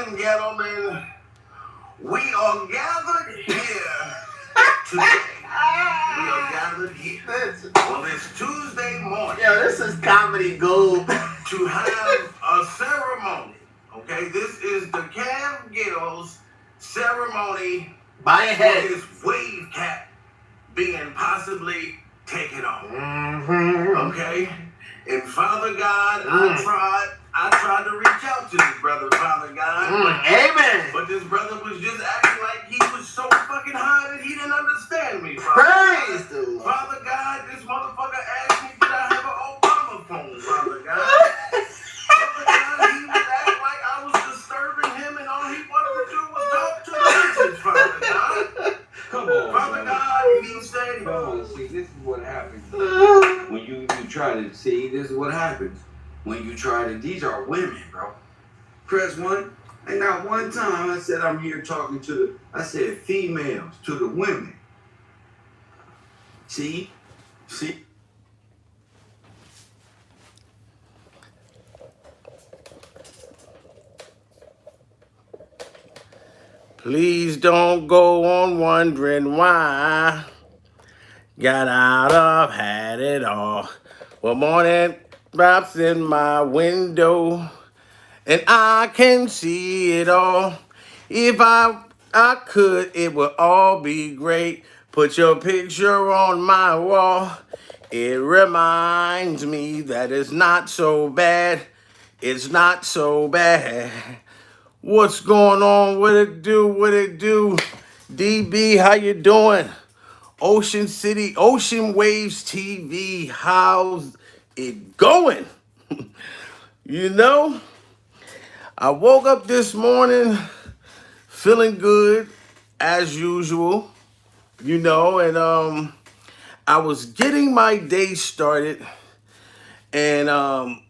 and gentlemen, we are gathered here today. We are gathered here on this Tuesday morning. Yo, this is comedy gold. To have a ceremony. Okay, this is the Gills ceremony By your head. for his wave cap being possibly taken off. Okay? And Father God, I tried to reach out to this brother, Father God. Amen. But this brother was just acting like he was so fucking high that he didn't understand me, Father Praise God. the Lord. Father God, this motherfucker asked me, did I have an Obama phone, Father God? Father God, he was acting like I was disturbing him and all he wanted to do was talk to the bitches, Father God. Come on, Father God, he said, come on, see, this is what happens when you try to see. This is what happens when you try to. These are women, bro. Press one. And not one time I said I'm here talking to the. I said females to the women. See. Please don't go on wondering why. Got out of, had it all. Well, morning drops in my window, and I can see it all. If I could, it would all be great. Put your picture on my wall. It reminds me that it's not so bad. It's not so bad. What's going on? What it do? What it do? DB, how you doing? Ocean City, Ocean Waves TV, how's it going? You know, I woke up this morning feeling good as usual, you know, and I was getting my day started, and I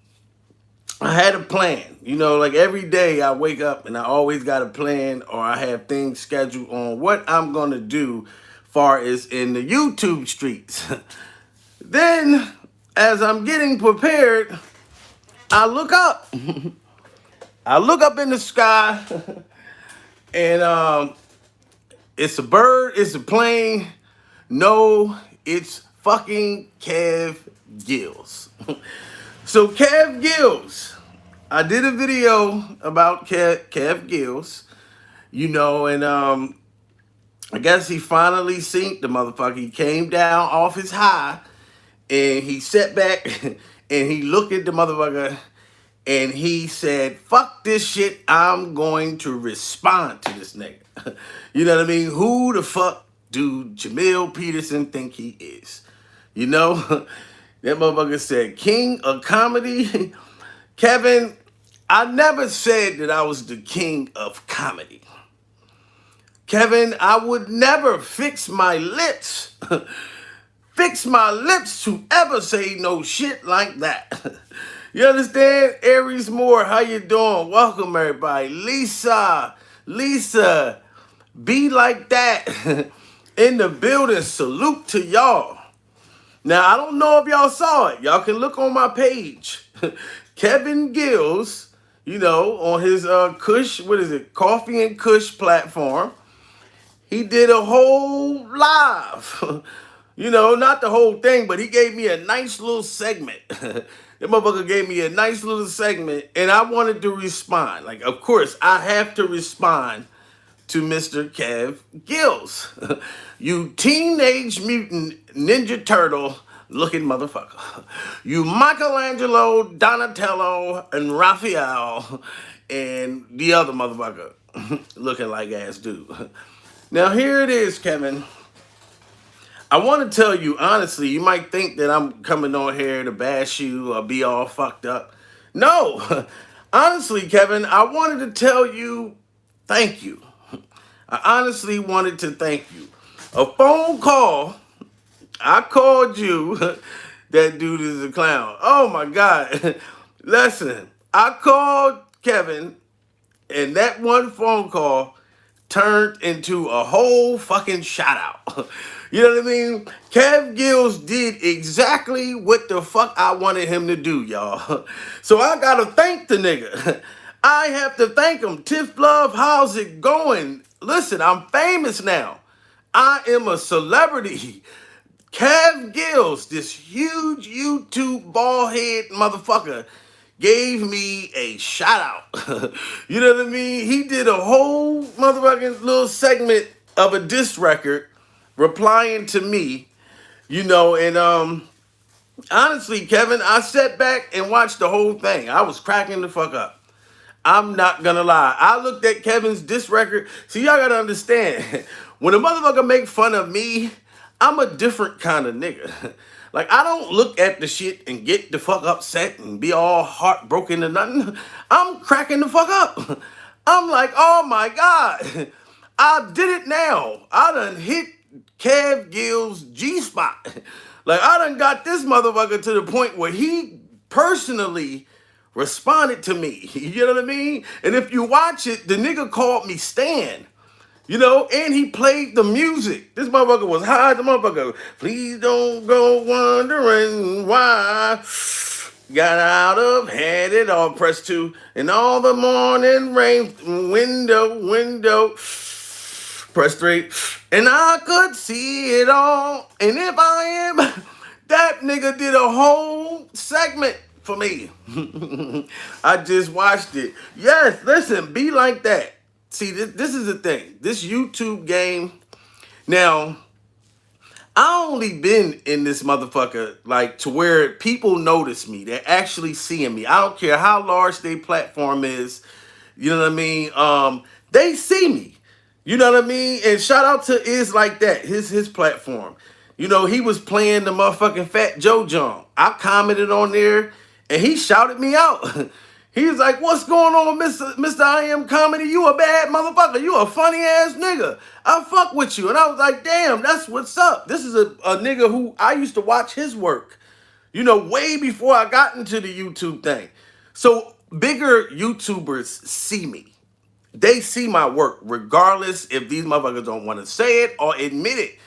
had a plan. You know, like every day I wake up and I always got a plan, or I have things scheduled on what I'm going to do far as in the YouTube streets. Then, as I'm getting prepared, I look up. I look up in the sky, and it's a bird, it's a plane. No, it's fucking Gills. So Gills, I did a video about Gills, you know, and I guess he finally seen the motherfucker. He came down off his high, and he sat back and he looked at the motherfucker and he said, fuck this shit, I'm going to respond to this nigga. You know what I mean? Who the fuck do Jamil Peterson think he is? You know? That motherfucker said, king of comedy. Kevin, I never said that I was the king of comedy. Kevin, I would never fix my lips to ever say no shit like that. You understand? Aries Moore, how you doing? Welcome, everybody. Lisa, be like that. In the building, salute to y'all. Now, I don't know if y'all saw it. Y'all can look on my page. Kevin Gills, you know, on his Koffee N Kush platform. He did a whole live. You know, not the whole thing, but he gave me a nice little segment. That motherfucker gave me a nice little segment, and I wanted to respond. Like, of course, I have to respond to Mr. Gills. You teenage mutant ninja turtle looking motherfucker. You Michelangelo, Donatello, and Raphael, and the other motherfucker looking like ass dude. Now, here it is, Kevin. I want to tell you, honestly, you might think that I'm coming on here to bash you or be all fucked up. No. Honestly, Kevin, I wanted to tell you thank you. I honestly wanted to thank you. A phone call, I called you. That dude is a clown. Oh, my God. Listen, I called Kevin, and that one phone call turned into a whole fucking shout out. You know what I mean? Gills did exactly what the fuck I wanted him to do, y'all. So I gotta thank the nigga. I have to thank him. Tiff Love, how's it going? Listen, I'm famous now. I am a celebrity. Kev Gills, this huge YouTube bald head motherfucker, gave me a shout out. You know what I mean? He did a whole motherfucking little segment of a diss record replying to me, you know, and honestly, Kevin, I sat back and watched the whole thing. I was cracking the fuck up. I'm not gonna lie. I looked at Kevin's diss record. See, y'all gotta understand. When a motherfucker make fun of me, I'm a different kind of nigga. Like, I don't look at the shit and get the fuck upset and be all heartbroken and nothing. I'm cracking the fuck up. I'm like, oh my God. I did it now. I done hit Kev Gill's G-spot. Like, I done got this motherfucker to the point where he personally responded to me. You know what I mean? And if you watch it, the nigga called me Stan. You know, and he played the music. This motherfucker was high. The motherfucker, please don't go wondering why. Got out of, had it all pressed to, and all the morning rain, window, press 3, and I could see it all. And if I am, that nigga did a whole segment for me. I just watched it. Yes, listen, be like that. See, this is the thing. This YouTube game. Now, I only been in this motherfucker like to where people notice me. They're actually seeing me. I don't care how large their platform is. You know what I mean? They see me. You know what I mean? And shout out to Is Like That, his platform. You know, he was playing the motherfucking Fat Joe John. I commented on there and he shouted me out. He was like, what's going on, Mr. I Am Comedy? You a bad motherfucker. You a funny ass nigga. I fuck with you. And I was like, damn, that's what's up. This is a nigga who I used to watch his work, you know, way before I got into the YouTube thing. So bigger YouTubers see me. They see my work, regardless if these motherfuckers don't want to say it or admit it.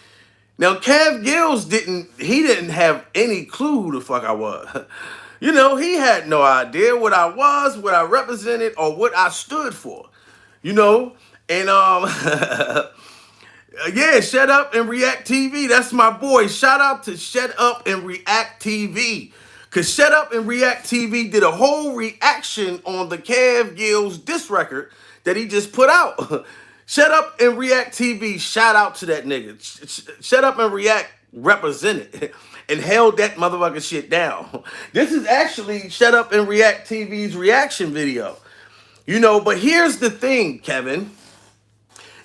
Now, Kev Gills didn't have any clue who the fuck I was. You know, he had no idea what I was, what I represented, or what I stood for. You know? And yeah, Shut Up and React TV. That's my boy. Shout out to Shut Up and React TV. Cause Shut Up and React TV did a whole reaction on the Kev Gills diss record that he just put out. Shut Up and React TV, shout out to that nigga. Shut Up and React represented and held that motherfucking shit down. This is actually Shut Up and React TV's reaction video. You know, but here's the thing, Kevin.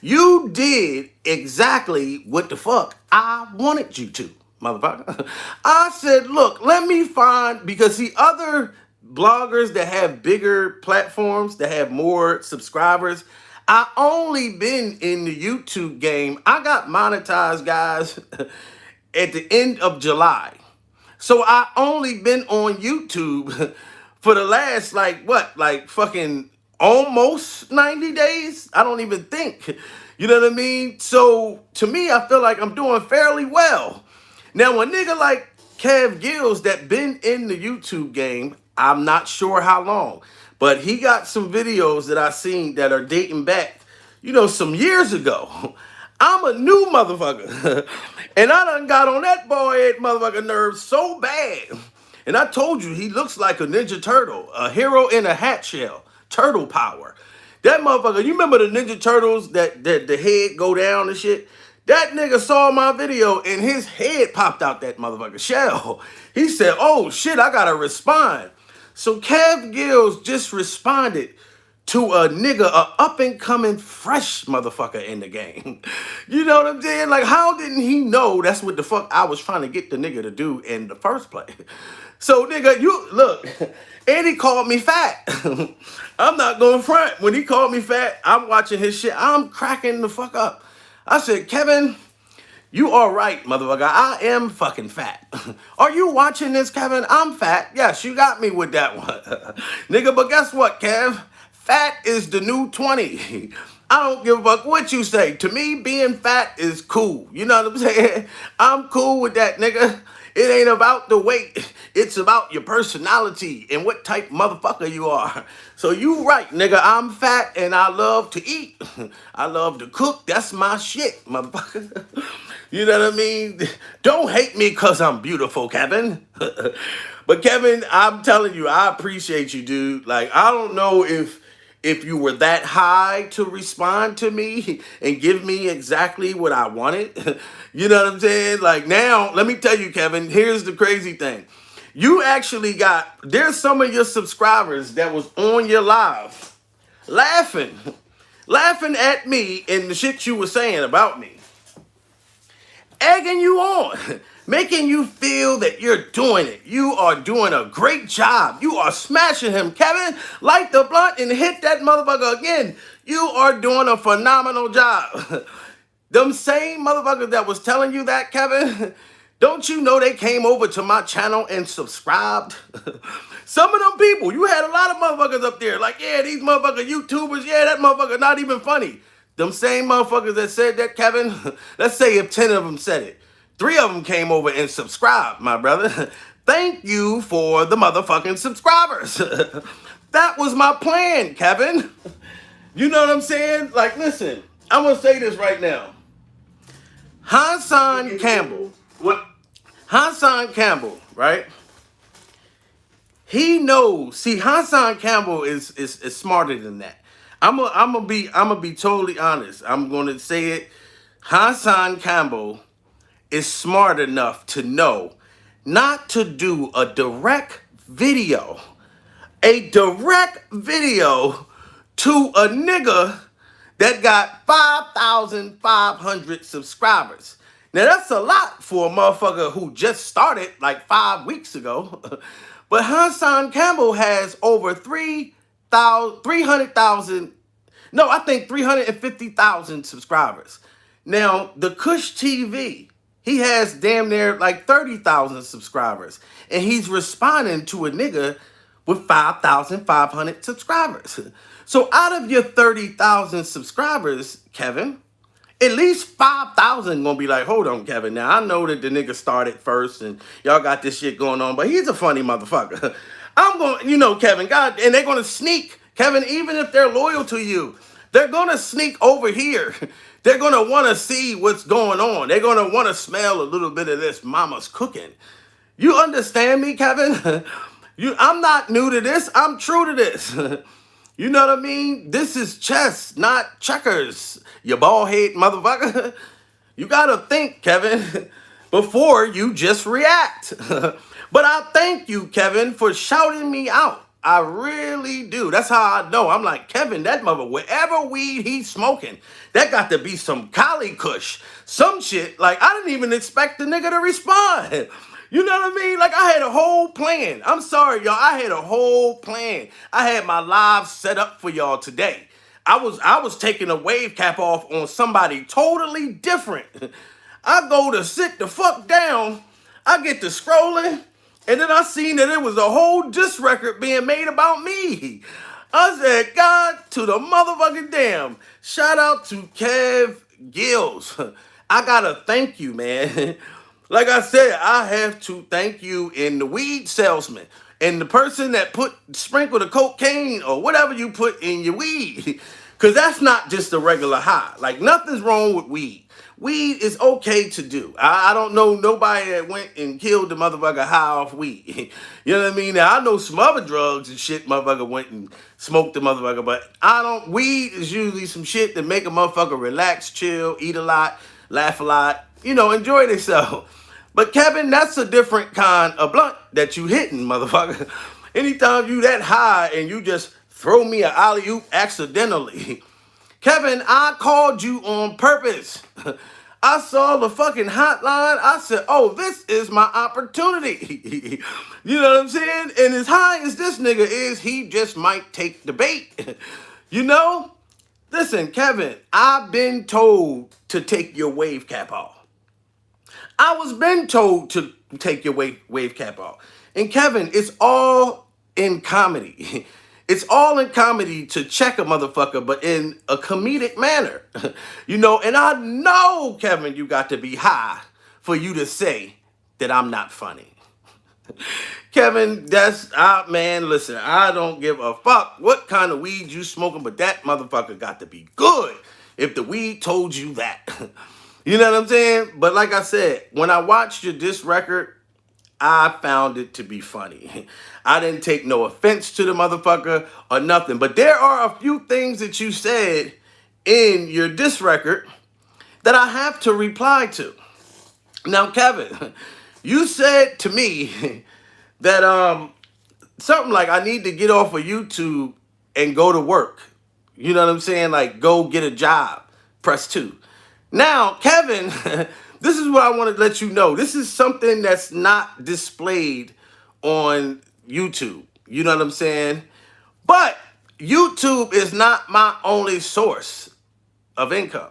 You did exactly what the fuck I wanted you to, motherfucker. I said, look, let me find, because the other bloggers that have bigger platforms, that have more subscribers, I only been in the YouTube game. I got monetized, guys, at the end of July. So I only been on YouTube for the last, like, fucking almost 90 days? I don't even think. You know what I mean? So to me, I feel like I'm doing fairly well. Now, a nigga like Kev Gills that been in the YouTube game, I'm not sure how long, but he got some videos that I seen that are dating back, you know, some years ago. I'm a new motherfucker. And I done got on that boy motherfucker nerves so bad. And I told you, he looks like a Ninja Turtle, a hero in a hat shell, turtle power. That motherfucker, you remember the Ninja Turtles that the head go down and shit? That nigga saw my video and his head popped out that motherfucker shell. He said, oh shit, I gotta respond. So Kev Gills just responded to a nigga, a up-and-coming fresh motherfucker in the game. You know what I'm saying? Like, how didn't he know that's what the fuck I was trying to get the nigga to do in the first place? So, nigga, you, look, and he called me fat. I'm not going front. When he called me fat, I'm watching his shit. I'm cracking the fuck up. I said, Kevin, you all right, motherfucker. I am fucking fat. Are you watching this, Kevin? I'm fat. Yes, you got me with that one. Nigga, but guess what, Kev? Fat is the new 20. I don't give a fuck what you say. To me, being fat is cool. You know what I'm saying? I'm cool with that, nigga. It ain't about the weight. It's about your personality and what type motherfucker you are. So you right, nigga. I'm fat and I love to eat. I love to cook. That's my shit, motherfucker. You know what I mean? Don't hate me because I'm beautiful, Kevin. But Kevin, I'm telling you, I appreciate you, dude. Like, I don't know if you were that high to respond to me and give me exactly what I wanted. You know what I'm saying? Like, now, let me tell you, Kevin, here's the crazy thing. You actually there's some of your subscribers that was on your live laughing at me and the shit you were saying about me, egging you on, making you feel that you're doing it. You are doing a great job. You are smashing him, Kevin. Light the blunt and hit that motherfucker again. You are doing a phenomenal job. Them same motherfuckers that was telling you that, Kevin, don't you know they came over to my channel and subscribed? Some of them people, you had a lot of motherfuckers up there. Like, yeah, these motherfucker YouTubers, yeah, that motherfucker not even funny. Them same motherfuckers that said that, Kevin, let's say if 10 of them said it, 3 of them came over and subscribed, my brother. Thank you for the motherfucking subscribers. That was my plan, Kevin. You know what I'm saying? Like, listen, I'm going to say this right now. Hassan Campbell. What? Hassan Campbell, right? He knows. See, Hassan Campbell is smarter than that. I'm gonna be totally honest. I'm gonna say it. Hassan Campbell is smart enough to know not to do a direct video to a nigga that got 5,500 subscribers. Now that's a lot for a motherfucker who just started like 5 weeks ago. But Hassan Campbell has over 300,000, no, I think 350,000 subscribers. Now, the Kush TV, he has damn near like 30,000 subscribers. And he's responding to a nigga with 5,500 subscribers. So out of your 30,000 subscribers, Kevin, at least 5,000 gonna be like, hold on, Kevin. Now, I know that the nigga started first and y'all got this shit going on, but he's a funny motherfucker. I'm going, you know, Kevin, God, and they're gonna sneak, Kevin, even if they're loyal to you, they're gonna sneak over here. They're gonna wanna see what's going on. They're gonna wanna smell a little bit of this mama's cooking. You understand me, Kevin? I'm not new to this. I'm true to this. You know what I mean? This is chess, not checkers, you bald head motherfucker. You gotta think, Kevin, before you just react. But I thank you, Kevin, for shouting me out. I really do. That's how I know. I'm like, Kevin, that mother, whatever weed he's smoking, that got to be some Cali Kush. Some shit, like, I didn't even expect the nigga to respond. You know what I mean? Like, I had a whole plan. I'm sorry, y'all. I had a whole plan. I had my live set up for y'all today. I was taking a wave cap off on somebody totally different. I go to sit the fuck down. I get to scrolling. And then I seen that it was a whole diss record being made about me. I said, God to the motherfucking damn. Shout out to Gills. I gotta thank you, man. Like I said, I have to thank you in the weed salesman and the person that sprinkled the cocaine or whatever you put in your weed. Because that's not just a regular high. Like, nothing's wrong with weed. Weed is okay to do. I don't know nobody that went and killed the motherfucker high off weed. You know what I mean? Now, I know some other drugs and shit motherfucker went and smoked the motherfucker, but weed is usually some shit that make a motherfucker relax, chill, eat a lot, laugh a lot, you know, enjoy themselves. But Kevin, that's a different kind of blunt that you hitting, motherfucker. Anytime you that high and you just throw me an alley-oop accidentally. Kevin, I called you on purpose. I saw the fucking hotline. I said, oh, this is my opportunity. You know what I'm saying? And as high as this nigga is, he just might take the bait. You know? Listen, Kevin, I've been told to take your wave cap off. I was been told to take your wave cap off. And Kevin, it's all in comedy. It's all in comedy to check a motherfucker, but in a comedic manner. You know, and I know, Kevin, you got to be high for you to say that I'm not funny. Kevin, man, listen, I don't give a fuck what kind of weed you smoking, but that motherfucker got to be good if the weed told you that. You know what I'm saying? But like I said, when I watched your diss record, I found it to be funny. I didn't take no offense to the motherfucker or nothing. But there are a few things that you said in your diss record that I have to reply to. Now, Kevin, you said to me that something like I need to get off of YouTube and go to work. You know what I'm saying? Like go get a job. Press 2. Now, Kevin, this is what I want to let you know. This is something that's not displayed on YouTube. You know what I'm saying? But YouTube is not my only source of income.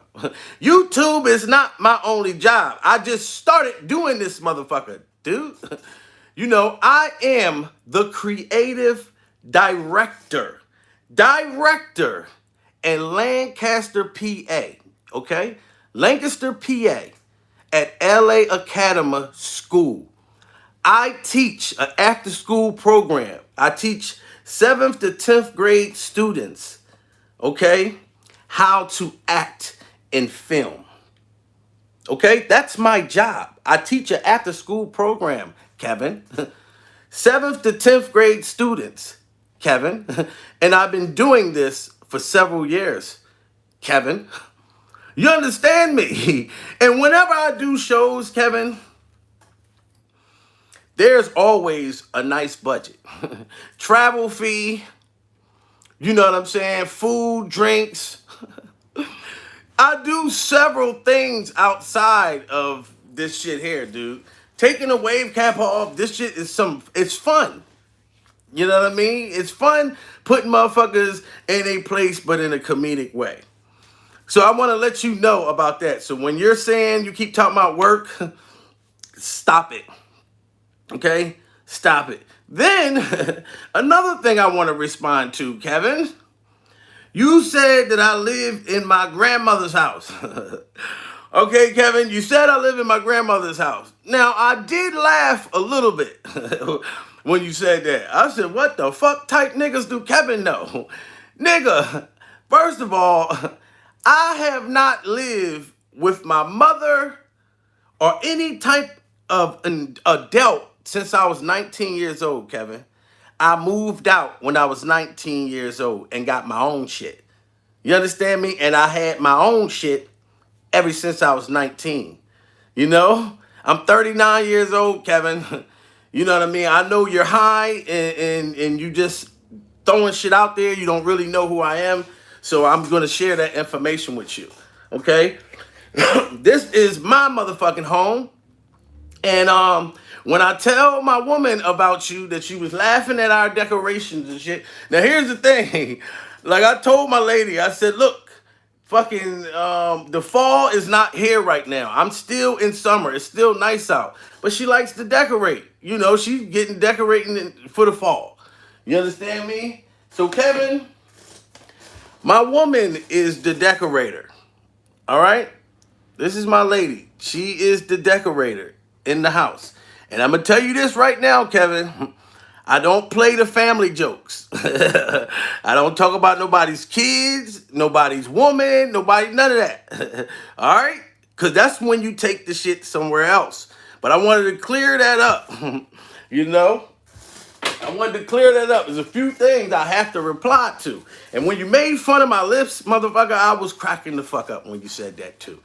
YouTube is not my only job. I just started doing this motherfucker, dude. You know, I am the creative director in Lancaster, PA, okay? Lancaster, PA, at LA Academy School. I teach an after-school program. I teach 7th to 10th grade students, okay, how to act in film. Okay, that's my job. I teach an after-school program, Kevin. 7th to 10th grade students, Kevin. And I've been doing this for several years, Kevin. You understand me? And whenever I do shows, Kevin, there's always a nice budget. Travel fee, you know what I'm saying? Food, drinks. I do several things outside of this shit here, dude. Taking a wave cap off, this shit is it's fun. You know what I mean? It's fun putting motherfuckers in a place, but in a comedic way. So I want to let you know about that. So when you're saying you keep talking about work, stop it. Okay? Stop it. Then, another thing I want to respond to, Kevin. You said that I live in my grandmother's house. Okay, Kevin, you said I live in my grandmother's house. Now, I did laugh a little bit when you said that. I said, what the fuck type niggas do Kevin know? Nigga, first of all, I have not lived with my mother or any type of an adult since I was 19 years old, Kevin. I moved out when I was 19 years old and got my own shit. You understand me? And I had my own shit ever since I was 19. You know? I'm 39 years old, Kevin. You know what I mean? I know you're high and you just throwing shit out there. You don't really know who I am. So I'm going to share that information with you. Okay? This is my motherfucking home. And when I tell my woman about you that she was laughing at our decorations and shit. Now here's the thing. Like I told my lady, I said, look, fucking the fall is not here right now. I'm still in summer. It's still nice out. But she likes to decorate. You know, she's getting decorating for the fall. You understand me? So Kevin, my woman is the decorator. All right? This is my lady. She is the decorator in the house. And I'm going to tell you this right now, Kevin. I don't play the family jokes. I don't talk about nobody's kids, nobody's woman, none of that. All right? Because that's when you take the shit somewhere else. But I wanted to clear that up. You know? I wanted to clear that up. There's a few things I have to reply to. And when you made fun of my lips, motherfucker, I was cracking the fuck up when you said that too.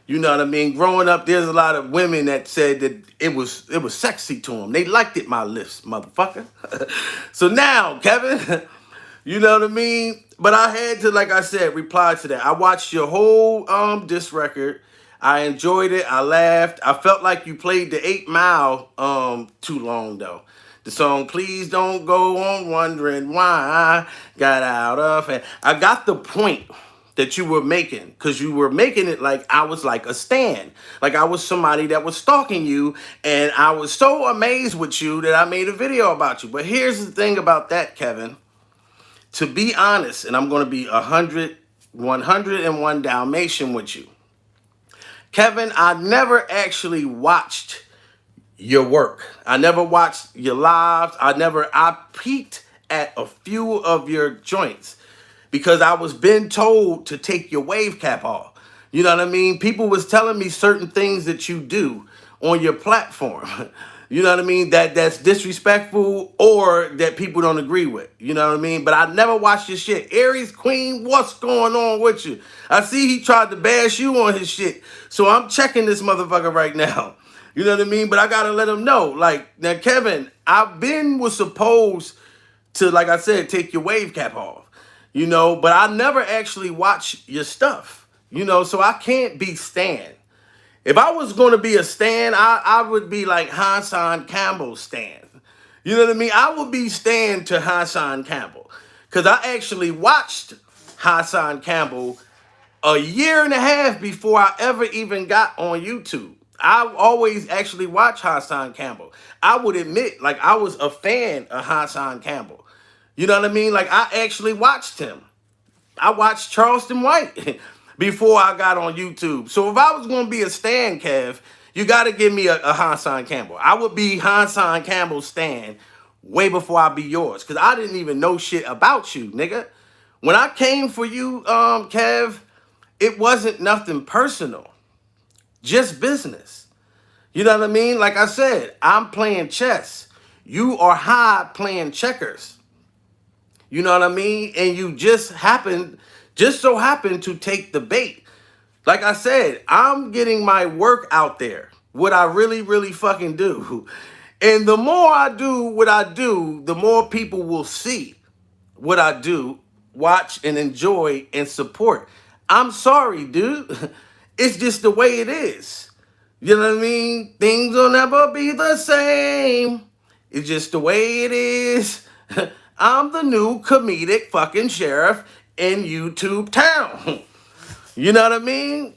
You know what I mean? Growing up, there's a lot of women that said that it was sexy to them. They liked it, my lips, motherfucker. So now, Kevin, you know what I mean? But I had to, like I said, reply to that. I watched your whole diss record. I enjoyed it. I laughed. I felt like you played the 8 Mile too long, though. The song, Please Don't Go On Wondering Why I Got Out of It. I got the point that you were making, because you were making it like I was like a stan, like I was somebody that was stalking you, and I was so amazed with you that I made a video about you. But here's the thing about that, Kevin. To be honest, and I'm going to be 101 Dalmatian with you, Kevin, I never actually watched your work. I never watched your lives. I peeked at a few of your joints because I was been told to take your wave cap off. You know what I mean? People was telling me certain things that you do on your platform. You know what I mean? That's disrespectful or that people don't agree with. You know what I mean? But I never watched your shit. Aries Queen, what's going on with you? I see he tried to bash you on his shit. So I'm checking this motherfucker right now. You know what I mean? But I gotta let him know. Like, now Kevin, was supposed to, like I said, take your wave cap off. You know, but I never actually watch your stuff. You know, so I can't be Stan. If I was going to be a Stan, I would be like Hassan Campbell Stan. You know what I mean? I would be Stan to Hassan Campbell. Because I actually watched Hassan Campbell a year and a half before I ever even got on YouTube. I always actually watched Hassan Campbell. I would admit, like, I was a fan of Hassan Campbell. You know what I mean? Like, I actually watched him. I watched Charleston White before I got on YouTube. So if I was going to be a Stan, Kev, you got to give me a Hassan Campbell. I would be Hassan Campbell's Stan way before I be yours. Because I didn't even know shit about you, nigga. When I came for you, Kev, it wasn't nothing personal. Just business. You know what I mean? Like I said, I'm playing chess. You are high playing checkers. You know what I mean? And you just so happened to take the bait. Like I said, I'm getting my work out there. What I really, really fucking do. And the more I do what I do, the more people will see what I do, watch and enjoy and support. I'm sorry, dude. It's just the way it is. You know what I mean? Things will never be the same. It's just the way it is. I'm the new comedic fucking sheriff in YouTube town. You know what I mean?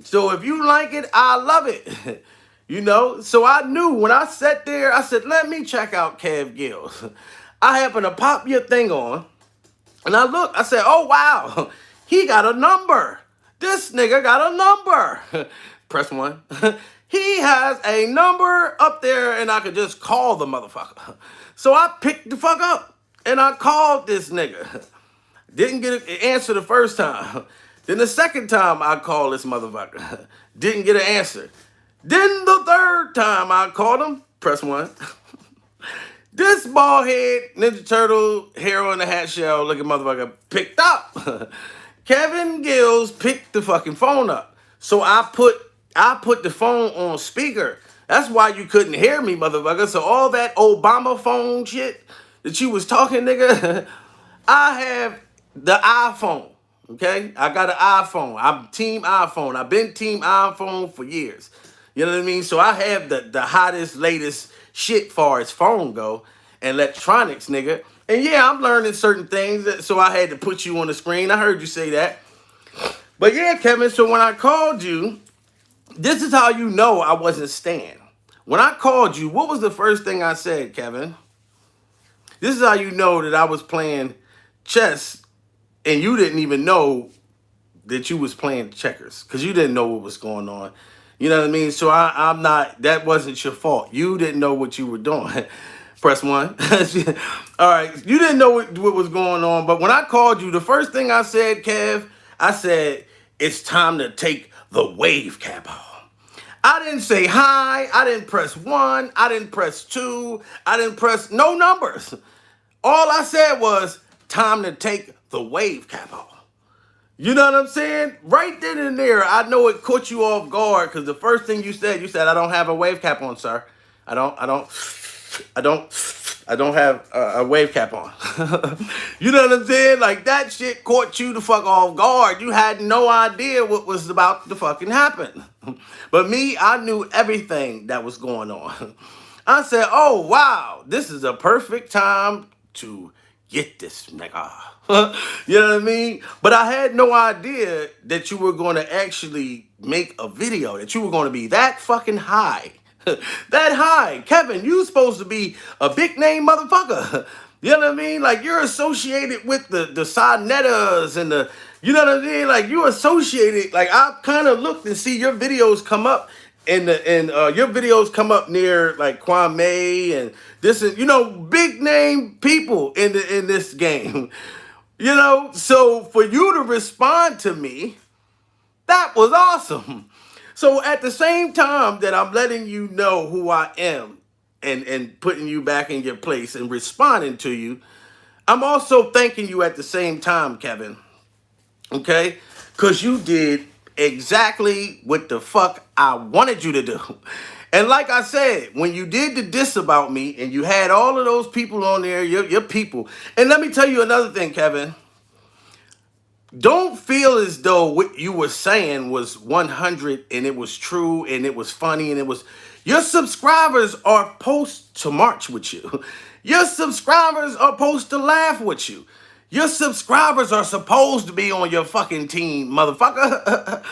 So if you like it, I love it. You know? So I knew when I sat there, I said, let me check out Kev Gills. I happened to pop your thing on. And I looked, I said, oh, wow, he got a number. This nigga got a number. Press 1. He has a number up there and I could just call the motherfucker. So I picked the fuck up and I called this nigga. Didn't get an answer the first time. Then the second time I called this motherfucker. Didn't get an answer. Then the third time I called him, press 1. This bald head, Ninja Turtle, hero in the hat shell looking motherfucker picked up. Kevin Gills picked the fucking phone up. So I put the phone on speaker. That's why you couldn't hear me, motherfucker. So all that Obama phone shit that you was talking, nigga, I have the iPhone, okay? I got an iPhone. I'm team iPhone. I've been team iPhone for years. You know what I mean? So I have the hottest, latest shit far as phone go and electronics, nigga. And yeah, I'm learning certain things, so I had to put you on the screen. I heard you say that. But yeah, Kevin, so when I called you, this is how you know I wasn't Stan. When I called you, what was the first thing I said, Kevin? This is how you know that I was playing chess and you didn't even know that you was playing checkers because you didn't know what was going on. You know what I mean? So I'm not, that wasn't your fault. You didn't know what you were doing. Press 1. All right. You didn't know what was going on. But when I called you, the first thing I said, Kev, I said, it's time to take the wave cap off. I didn't say hi. I didn't press 1. I didn't press 2. I didn't press no numbers. All I said was, time to take the wave cap off. You know what I'm saying? Right then and there, I know it caught you off guard because the first thing you said, I don't have a wave cap on, sir. I don't have a wave cap on. You know what I'm saying? Like that shit caught you the fuck off guard. You had no idea what was about to fucking happen. But me, I knew everything that was going on. I said, oh, wow, this is a perfect time to get this nigga. You know what I mean? But I had no idea that you were going to actually make a video, that you were going to be that fucking high. That high. Kevin, you supposed to be a big name motherfucker. You know what I mean? Like you're associated with the Sonettas and the, you know what I mean? Like you associated, like I kind of looked and see your videos come up and your videos come up near like Kwame and this is big name people in this game. So for you to respond to me, that was awesome. So at the same time that I'm letting you know who I am and putting you back in your place and responding to you, I'm also thanking you at the same time, Kevin. Okay? Because you did exactly what the fuck I wanted you to do. And like I said, when you did the diss about me and you had all of those people on there, your people. And let me tell you another thing, Kevin. Don't feel as though what you were saying was 100 and it was true and it was funny and it was... Your subscribers are supposed to march with you. Your subscribers are supposed to laugh with you. Your subscribers are supposed to be on your fucking team, motherfucker.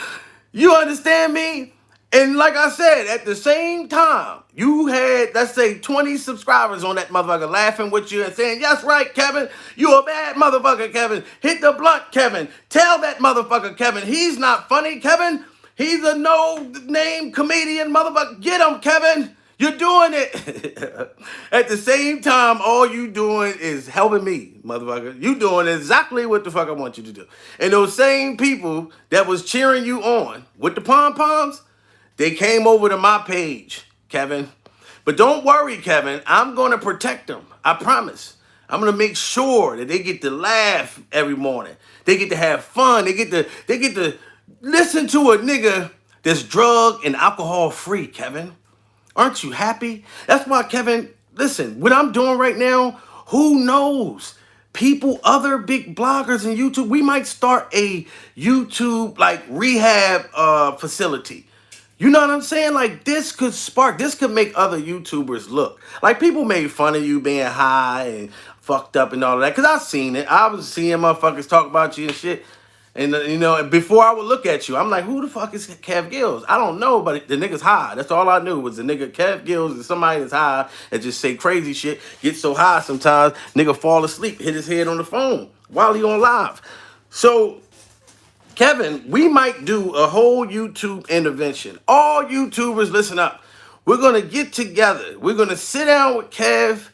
You understand me? And like I said, at the same time, you had, let's say, 20 subscribers on that motherfucker laughing with you and saying, "That's right, Kevin. You a bad motherfucker, Kevin. Hit the blunt, Kevin. Tell that motherfucker, Kevin. He's not funny, Kevin. He's a no-name comedian, motherfucker. Get him, Kevin. You're doing it." At the same time, all you doing is helping me, motherfucker. You doing exactly what the fuck I want you to do. And those same people that was cheering you on with the pom-poms, they came over to my page, Kevin. But don't worry, Kevin. I'm going to protect them. I promise. I'm going to make sure that they get to laugh every morning. They get to have fun. They get to listen to a nigga that's drug and alcohol free, Kevin. Aren't you happy? That's why, Kevin, listen, what I'm doing right now, who knows? People, other big bloggers and YouTube, we might start a YouTube like rehab facility. You know what I'm saying? Like this could make other YouTubers look. Like people made fun of you being high and fucked up and all of that. Cause I've seen it. I was seeing motherfuckers talk about you and shit. And before I would look at you, I'm like, who the fuck is Kev Gills? I don't know, but the nigga's high. That's all I knew was the nigga Kev Gills is somebody that's high and just say crazy shit. Get so high sometimes, nigga fall asleep, hit his head on the phone while he on live. So Kevin, we might do a whole YouTube intervention. All YouTubers, listen up. We're going to get together. We're going to sit down with Kev,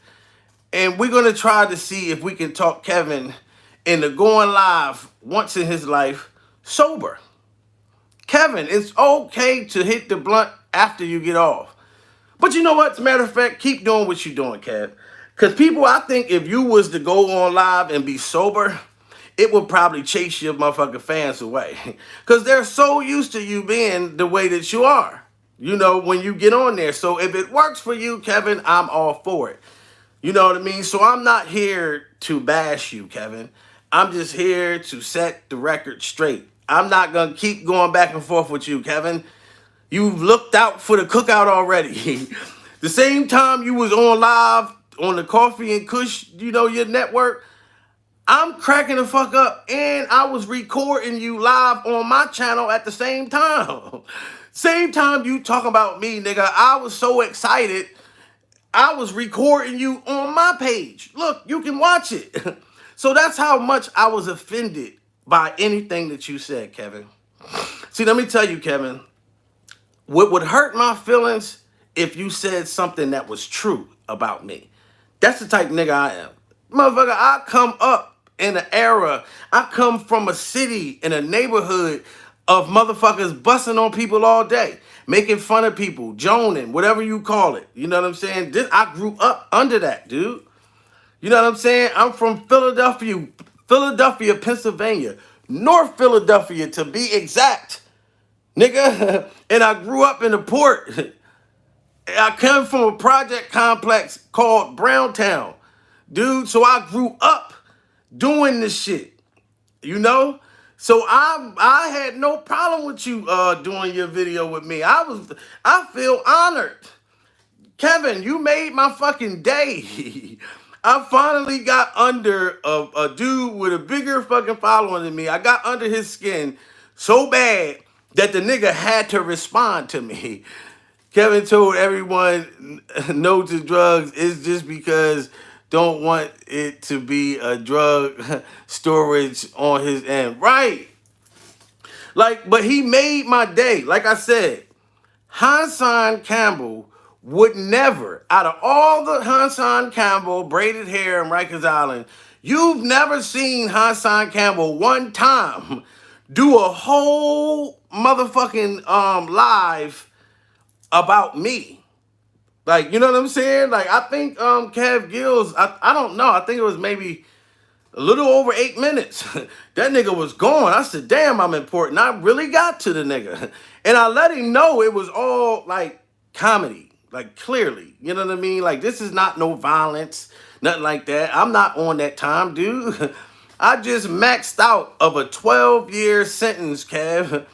and we're going to try to see if we can talk Kevin into going live once in his life sober. Kevin, it's okay to hit the blunt after you get off. But you know what? As a matter of fact, keep doing what you're doing, Kev. Because people, I think if you was to go on live and be sober, it would probably chase your motherfucking fans away. Because they're so used to you being the way that you are, when you get on there. So if it works for you, Kevin, I'm all for it. You know what I mean? So I'm not here to bash you, Kevin. I'm just here to set the record straight. I'm not going to keep going back and forth with you, Kevin. You've looked out for the cookout already. The same time you was on live on the Koffee N Kush, your network, I'm cracking the fuck up, and I was recording you live on my channel at the same time. Same time you talking about me, nigga. I was so excited. I was recording you on my page. Look, you can watch it. So that's how much I was offended by anything that you said, Kevin. See, let me tell you, Kevin, what would hurt my feelings if you said something that was true about me. That's the type of nigga I am. Motherfucker, I come up in an era, I come from a city, in a neighborhood of motherfuckers busting on people all day, making fun of people, joning, whatever you call it. You know what I'm saying? I grew up under that, dude. You know what I'm saying? I'm from Philadelphia, Pennsylvania, North Philadelphia to be exact, nigga. And I grew up in the port. I come from a project complex called Browntown, dude. So I grew up doing this shit, So I had no problem with you doing your video with me. I feel honored. Kevin, you made my fucking day. I finally got under a dude with a bigger fucking following than me. I got under his skin so bad that the nigga had to respond to me. Kevin told everyone no to drugs is just because don't want it to be a drug storage on his end. Right. But he made my day. Like I said, Hassan Campbell would never, out of all the Hassan Campbell braided hair in Rikers Island, you've never seen Hassan Campbell one time do a whole motherfucking live about me. Like, you know what I'm saying? Like, I think Gills, I don't know, I think it was maybe a little over 8 minutes. That nigga was gone. I said, damn, I'm important. I really got to the nigga. And I let him know it was all like comedy, like clearly. You know what I mean? Like, this is not no violence, nothing like that. I'm not on that time, dude. I just maxed out of a 12-year sentence, Kev.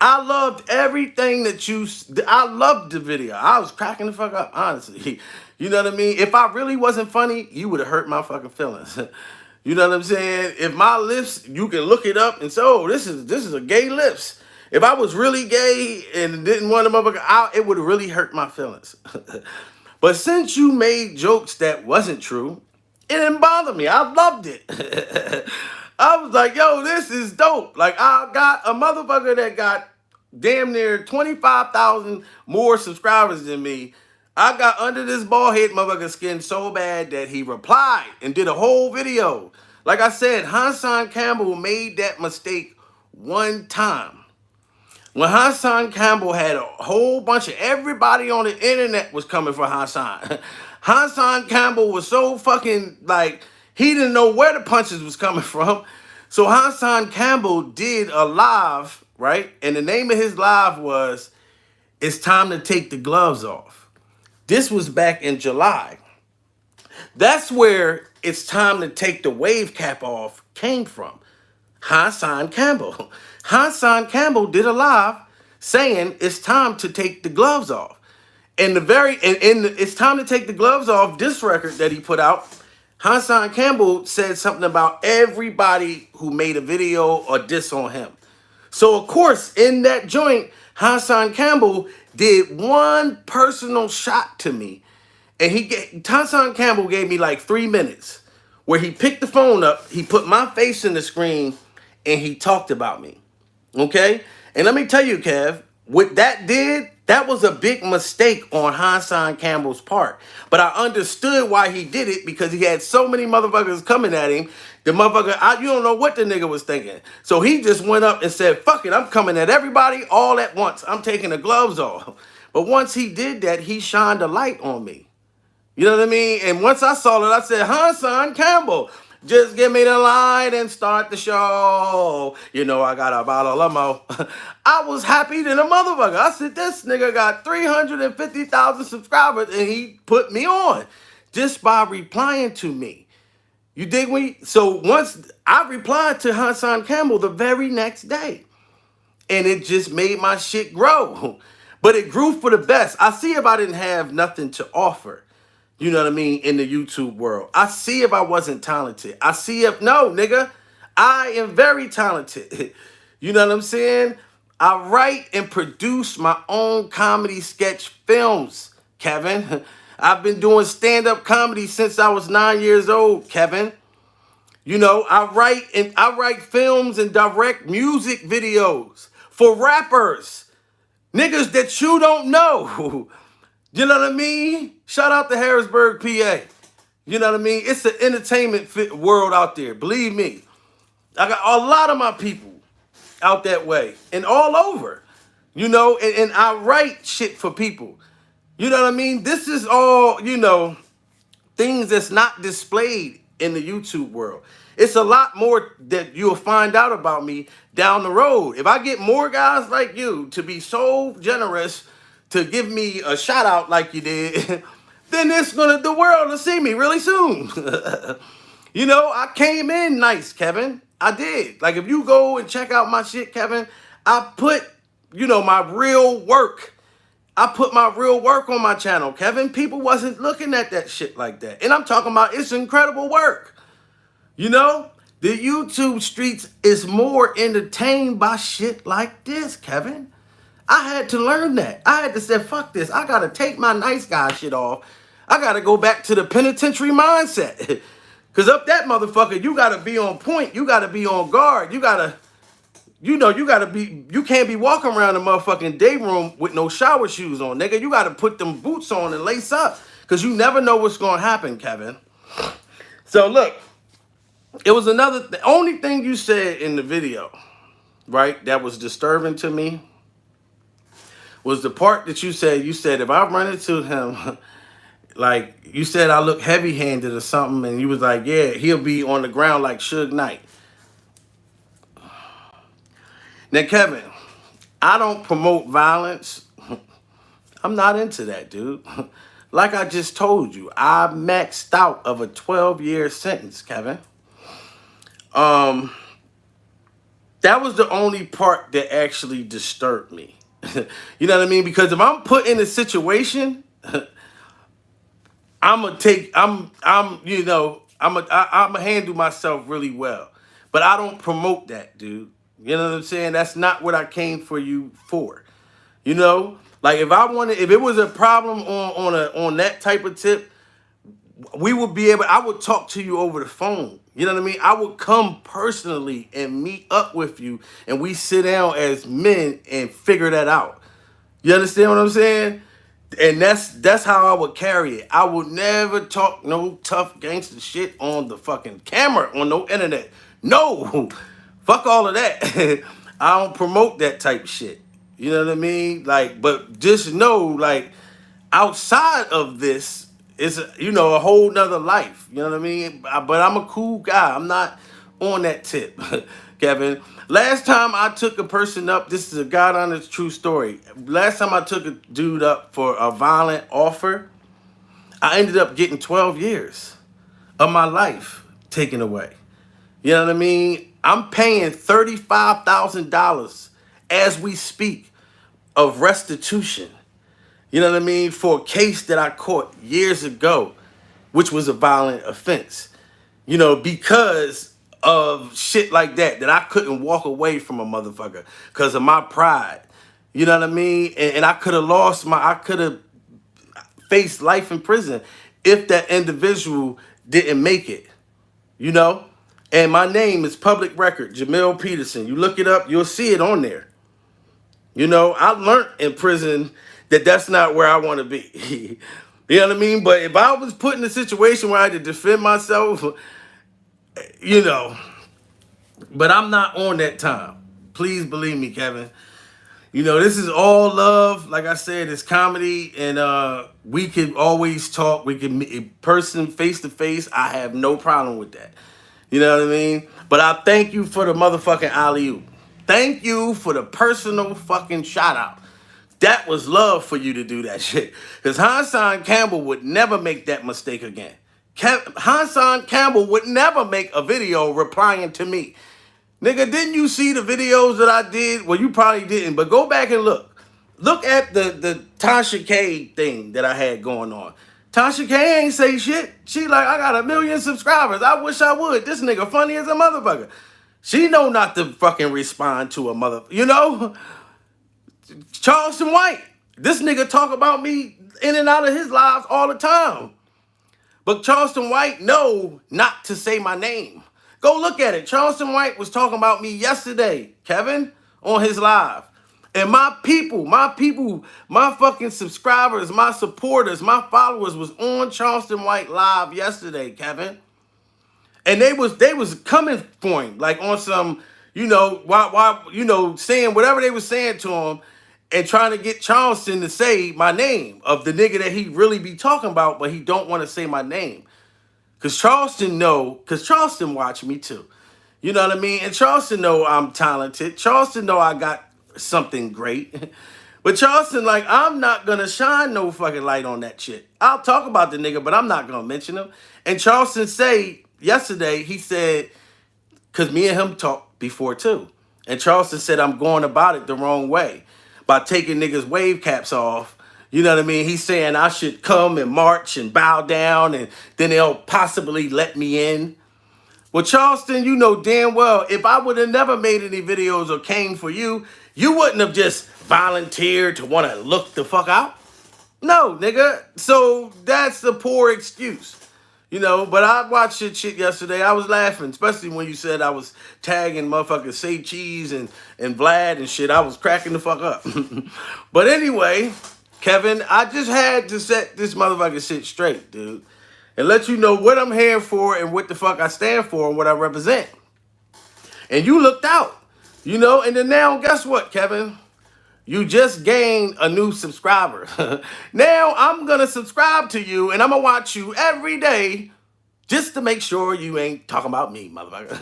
I loved everything that I loved the video. I was cracking the fuck up, honestly. You know what I mean? If I really wasn't funny, you would have hurt my fucking feelings. You know what I'm saying? If my lips, you can look it up and say, oh, this is a gay lips. If I was really gay and didn't want to motherfucker out, it would have really hurt my feelings. But since you made jokes that wasn't true, it didn't bother me. I loved it. I was like, yo, this is dope. Like, I got a motherfucker that got damn near 25,000 more subscribers than me. I got under this bald head motherfucker's skin so bad that he replied and did a whole video. Like I said, Hassan Campbell made that mistake one time. When Hassan Campbell had a whole bunch of everybody on the internet was coming for Hassan. Hassan Campbell was so fucking like, he didn't know where the punches was coming from. So Hassan Campbell did a live, right? And the name of his live was, "It's Time to Take the Gloves Off." This was back in July. That's where "It's Time to Take the Wave Cap Off" came from. Hassan Campbell. Hassan Campbell did a live saying it's time to take the gloves off. And It's Time to Take the Gloves Off, this record that he put out, Hassan Campbell said something about everybody who made a video or diss on him. So of course, in that joint, Hassan Campbell did one personal shot to me. And Hassan Campbell gave me like 3 minutes where he picked the phone up, he put my face in the screen, and he talked about me. Okay? And let me tell you, Kev, what that did, that was a big mistake on Hassan Campbell's part. But I understood why he did it because he had so many motherfuckers coming at him. The motherfucker, you don't know what the nigga was thinking. So he just went up and said, fuck it, I'm coming at everybody all at once. I'm taking the gloves off. But once he did that, he shined a light on me. You know what I mean? And once I saw it, I said, Hassan Campbell, just give me the light and start the show. You know, I got a bottle of mo. I was happy than a motherfucker. I said, this nigga got 350,000 subscribers and he put me on just by replying to me. You dig me? So once I replied to Hassan Campbell the very next day, and it just made my shit grow. But it grew for the best. I see if I didn't have nothing to offer. You know what I mean? In the YouTube world. I see if I wasn't talented. I see if, no, nigga, I am very talented. You know what I'm saying? I write and produce my own comedy sketch films, Kevin. I've been doing stand-up comedy since I was 9 years old, Kevin. You know, I write films and direct music videos for rappers. Niggas that you don't know. You know what I mean? Shout out to Harrisburg, PA. You know what I mean? It's an entertainment world out there. Believe me. I got a lot of my people out that way and all over. You know, and I write shit for people. You know what I mean? This is all, you know, things that's not displayed in the YouTube world. It's a lot more that you'll find out about me down the road. If I get more guys like you to be so generous to give me a shout out like you did, then the world will see me really soon. You know, I came in nice, Kevin. I did. Like, if you go and check out my shit, Kevin, I put, you know, my real work. I put my real work on my channel, Kevin. People wasn't looking at that shit like that. And I'm talking about it's incredible work. You know, the YouTube streets is more entertained by shit like this, Kevin. I had to learn that. I had to say, fuck this. I got to take my nice guy shit off. I got to go back to the penitentiary mindset. Because up that motherfucker, you got to be on point. You got to be on guard. You got to you can't be walking around the motherfucking day room with no shower shoes on, nigga. You gotta put them boots on and lace up. Cause you never know what's gonna happen, Kevin. So look, it was the only thing you said in the video, right, that was disturbing to me was the part that you said if I run into him, like you said I look heavy-handed or something, and you was like, yeah, he'll be on the ground like Suge Knight. Now, Kevin, I don't promote violence. I'm not into that, dude. Like I just told you, I maxed out of a 12-year sentence, Kevin. That was the only part that actually disturbed me. You know what I mean? Because if I'm put in a situation, I'm gonna handle myself really well. But I don't promote that, dude. You know what I'm saying? That's not what I came for you for. You know? Like if it was a problem on that type of tip, I would talk to you over the phone. You know what I mean? I would come personally and meet up with you, and we sit down as men and figure that out. You understand what I'm saying? And that's how I would carry it. I would never talk no tough gangster shit on the fucking camera, on no internet. No, fuck all of that. I don't promote that type of shit. You know what I mean? Like, but just know, like, outside of this, it's a whole nother life. You know what I mean? But I'm a cool guy. I'm not on that tip, Kevin. Last time I took a person up, this is a God honest true story. Last time I took a dude up for a violent offer, I ended up getting 12 years of my life taken away. You know what I mean? I'm paying $35,000 as we speak of restitution. You know what I mean? For a case that I caught years ago, which was a violent offense. You know, because of shit like that I couldn't walk away from a motherfucker because of my pride. You know what I mean? And I could have faced life in prison if that individual didn't make it. You know? And my name is public record, Jamil Peterson. You look it up, you'll see it on there. You know, I learned in prison that that's not where I want to be. You know what I mean? But if I was put in a situation where I had to defend myself, you know, but I'm not on that time. Please believe me, Kevin. You know, this is all love. Like I said, it's comedy, and we can always talk. We can meet in person, face to face. I have no problem with that. You know what I mean? But I thank you for the motherfucking alley-oop. Thank you for the personal fucking shout out. That was love for you to do that shit. Because Hassan Campbell would never make that mistake again. Hassan Campbell would never make a video replying to me. Nigga, didn't you see the videos that I did? Well, you probably didn't, but go back and look. Look at the Tasha K thing that I had going on. Tasha K ain't say shit. She like, I got 1 million subscribers. I wish I would. This nigga funny as a motherfucker. She know not to fucking respond to a mother, you know? Charleston White. This nigga talk about me in and out of his lives all the time. But Charleston White know not to say my name. Go look at it. Charleston White was talking about me yesterday, Kevin, on his live. And my people, my fucking subscribers, my supporters, my followers was on Charleston White live yesterday, Kevin. And they was coming for him, like on some, saying whatever they was saying to him and trying to get Charleston to say my name of the nigga that he really be talking about, but he don't want to say my name. Because Charleston watch me too. You know what I mean? And Charleston know I'm talented. Charleston know I got something great. But Charleston, like, I'm not going to shine no fucking light on that shit. I'll talk about the nigga, but I'm not going to mention him. And Charleston yesterday, he said, because me and him talked before too. And Charleston said, I'm going about it the wrong way by taking niggas' wave caps off. You know what I mean? He's saying I should come and march and bow down and then they'll possibly let me in. Well, Charleston, you know damn well, if I would have never made any videos or came for you, you wouldn't have just volunteered to want to look the fuck out. No, nigga. So that's a poor excuse. You know, but I watched your shit yesterday. I was laughing, especially when you said I was tagging motherfuckers Say Cheese and Vlad and shit. I was cracking the fuck up. But anyway, Kevin, I just had to set this motherfucking shit straight, dude. And let you know what I'm here for and what the fuck I stand for and what I represent. And you looked out, you know, and then now guess what, Kevin? You just gained a new subscriber. Now I'm gonna subscribe to you and I'm gonna watch you every day just to make sure you ain't talking about me, motherfucker.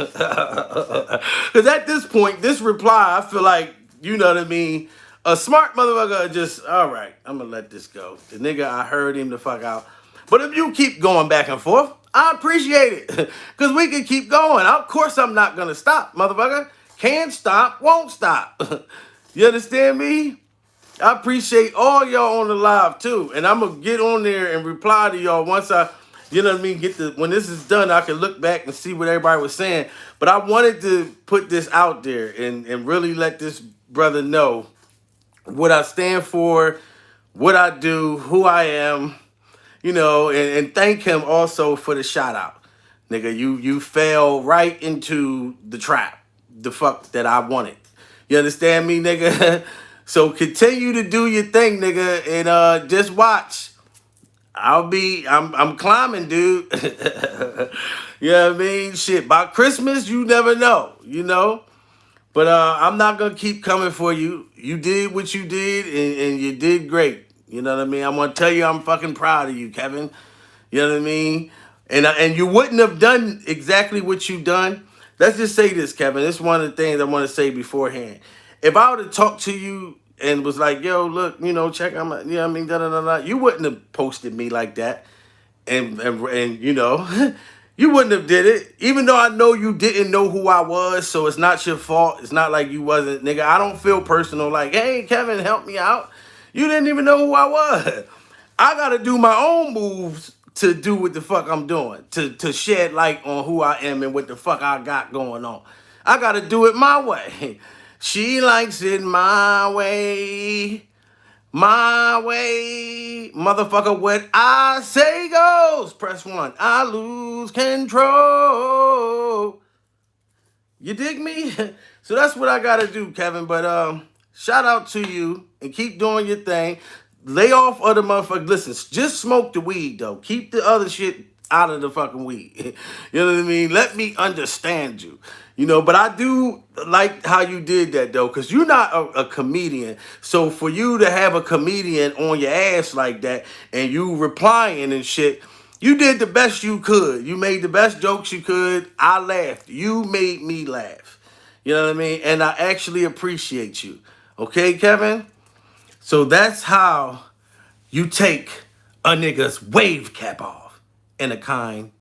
Because at this point, this reply, I feel like, you know what I mean, a smart motherfucker just, all right, I'm gonna let this go. The nigga, I heard him the fuck out. But if you keep going back and forth, I appreciate it. Because we can keep going. Of course I'm not gonna stop, motherfucker. Can't stop, won't stop. You understand me? I appreciate all y'all on the live too. And I'm gonna get on there and reply to y'all once I, you know what I mean, when this is done, I can look back and see what everybody was saying. But I wanted to put this out there and really let this brother know what I stand for, what I do, who I am, you know, and thank him also for the shout out. Nigga, you fell right into the trap, the fuck that I wanted. You understand me, nigga? So continue to do your thing, nigga, and just watch. I'm climbing, dude. You know what I mean? Shit, by Christmas, you never know, you know? But I'm not gonna keep coming for you. You did what you did, and you did great. You know what I mean? I'm gonna tell you I'm fucking proud of you, Kevin. You know what I mean? And you wouldn't have done exactly what you done. Let's just say this, Kevin. This is one of the things I want to say beforehand. If I would have talked to you and was like, yo, look, you know, check out my, you know what I mean, da-da-da-da, you wouldn't have posted me like that. And you know, you wouldn't have did it. Even though I know you didn't know who I was, so it's not your fault. It's not like you wasn't, nigga. I don't feel personal like, hey, Kevin, help me out. You didn't even know who I was. I got to do my own moves to do what the fuck I'm doing, to shed light on who I am and what the fuck I got going on. I got to do it my way. She likes it my way. My way. Motherfucker, what I say goes. Press 1. I lose control. You dig me? So that's what I got to do, Kevin. But shout out to you and keep doing your thing. Lay off other motherfuckers. Listen, just smoke the weed, though. Keep the other shit out of the fucking weed. You know what I mean? Let me understand you. You know, but I do like how you did that, though, because you're not a comedian. So for you to have a comedian on your ass like that and you replying and shit, you did the best you could. You made the best jokes you could. I laughed. You made me laugh. You know what I mean? And I actually appreciate you. Okay, Kevin? So that's how you take a nigga's wave cap off in a kind